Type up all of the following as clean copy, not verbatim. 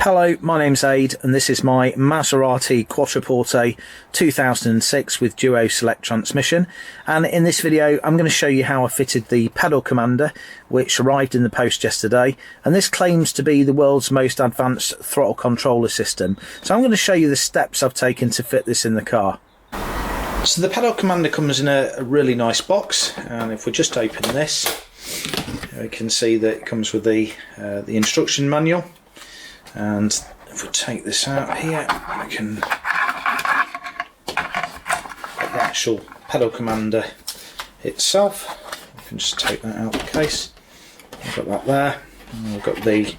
Hello, my name's Aid and this is my Maserati Quattroporte 2006 with Duoselect transmission, and in this video I'm going to show you how I fitted the pedal commander which arrived in the post yesterday, and this claims to be the world's most advanced throttle controller system. So I'm going to show you the steps I've taken to fit this in the car. So the pedal commander comes in a really nice box, and if we just open this we can see that it comes with the instruction manual. And if we take this out here, we can get the actual pedal commander itself. We can just take that out of the case. We've got that there. And we've got the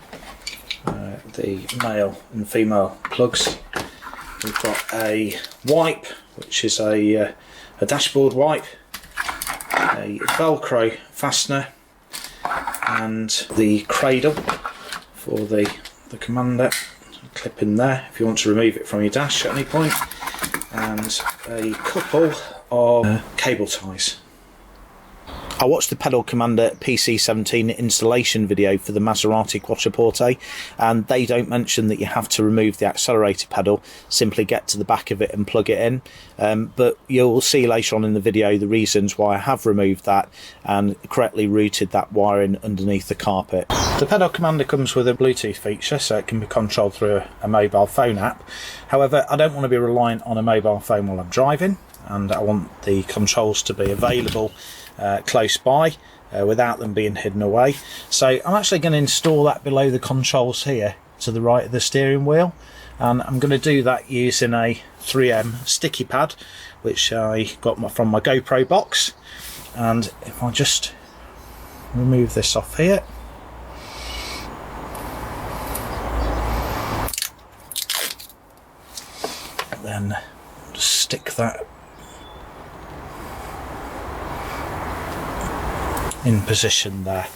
male and female plugs. We've got a wipe, which is a dashboard wipe, a Velcro fastener, and the cradle for the commander, clip in there if you want to remove it from your dash at any point, and a couple of cable ties. I watched the pedal commander PC-17 installation video for the Maserati Quattroporte, and they don't mention that you have to remove the accelerator pedal, simply get to the back of it and plug it in, but you'll see later on in the video the reasons why I have removed that and correctly routed that wiring underneath the carpet. The pedal commander comes with a Bluetooth feature, so it can be controlled through a mobile phone app. However, I don't want to be reliant on a mobile phone while I'm driving, and I want the controls to be available close by without them being hidden away. So I'm actually going to install that below the controls here to the right of the steering wheel, and I'm going to do that using a 3M sticky pad which I got from my GoPro box. And if I just remove this off here, then just stick that in position there.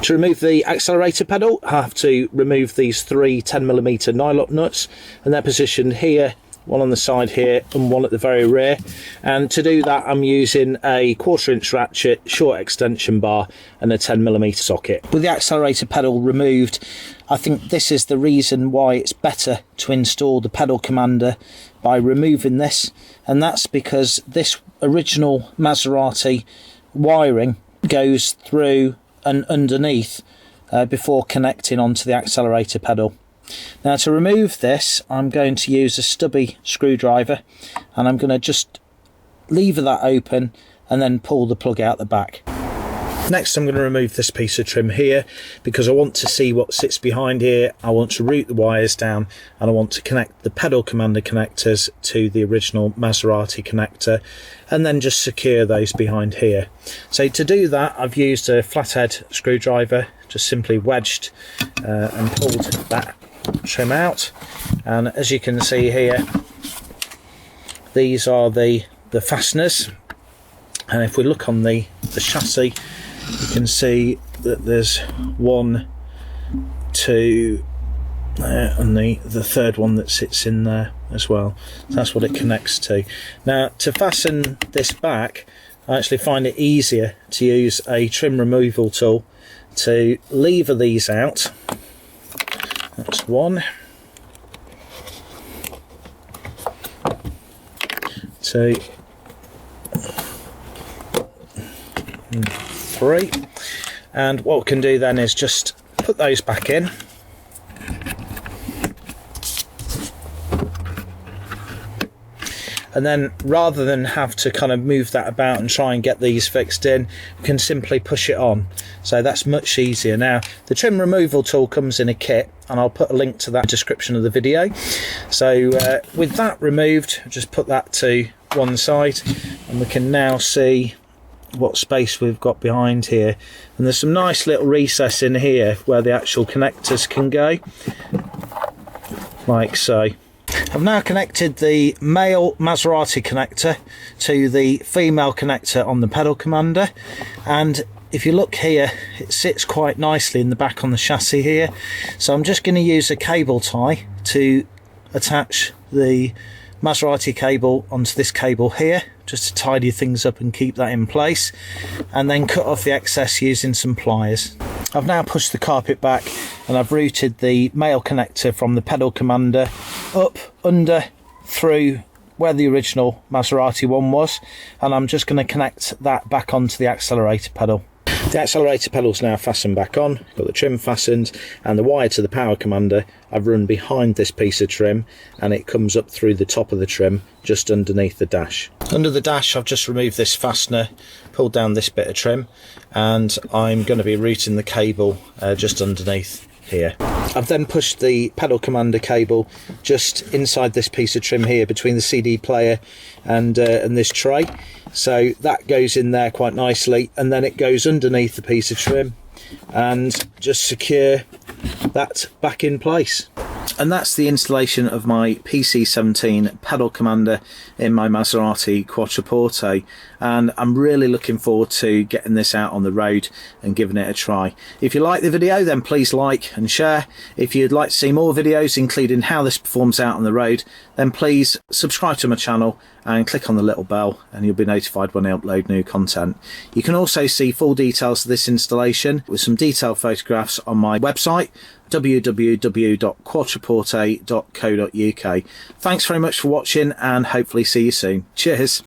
To remove the accelerator pedal, I have to remove these three 10mm nylock nuts, and they're positioned here, one on the side here and one at the very rear. And to do that I'm using a 1/4" ratchet, short extension bar and a 10mm socket. With the accelerator pedal removed, I think this is the reason why it's better to install the pedal commander by removing this, and that's because this original Maserati wiring goes through and underneath before connecting onto the accelerator pedal. Now to remove this I'm going to use a stubby screwdriver, and I'm going to just lever that open and then pull the plug out the back. Next I'm going to remove this piece of trim here because I want to see what sits behind here. I want to route the wires down, and I want to connect the pedal commander connectors to the original Maserati connector, and then just secure those behind here. So to do that I've used a flathead screwdriver, just simply wedged and pulled that trim out, and as you can see here these are the fasteners. And if we look on the chassis, you can see that there's 1, 2 there, and the third one that sits in there as well. So that's what it connects to. Now to fasten this back, I actually find it easier to use a trim removal tool to lever these out. That's 1, 2, 3, and what we can do then is just put those back in, and then rather than have to kind of move that about and try and get these fixed in, we can simply push it on. So that's much easier. Now the trim removal tool comes in a kit, and I'll put a link to that in the description of the video. So with that removed, just put that to one side, and we can now see what space we've got behind here, and there's some nice little recess in here where the actual connectors can go, like so. I've now connected the male Maserati connector to the female connector on the pedal commander, and if you look here it sits quite nicely in the back on the chassis here. So I'm just going to use a cable tie to attach the Maserati cable onto this cable here, just to tidy things up and keep that in place, and then cut off the excess using some pliers. I've now pushed the carpet back and I've routed the male connector from the pedal commander up, under, through where the original Maserati one was, and I'm just going to connect that back onto the accelerator pedal. The accelerator pedal's now fastened back on, got the trim fastened, and the wire to the power commander I've run behind this piece of trim, and it comes up through the top of the trim just underneath the dash. Under the dash I've just removed this fastener, pulled down this bit of trim, and I'm going to be routing the cable just underneath here. I've then pushed the pedal commander cable just inside this piece of trim here between the CD player and this tray, so that goes in there quite nicely, and then it goes underneath the piece of trim and just secure that back in place. And that's the installation of my PC-17 pedal commander in my Maserati Quattroporte, and I'm really looking forward to getting this out on the road and giving it a try. If you like the video, then please like and share. If you'd like to see more videos including how this performs out on the road, then please subscribe to my channel and click on the little bell and you'll be notified when I upload new content. You can also see full details of this installation with some detailed photographs on my website, www.quattroporte.co.uk. Thanks very much for watching and hopefully see you soon. Cheers.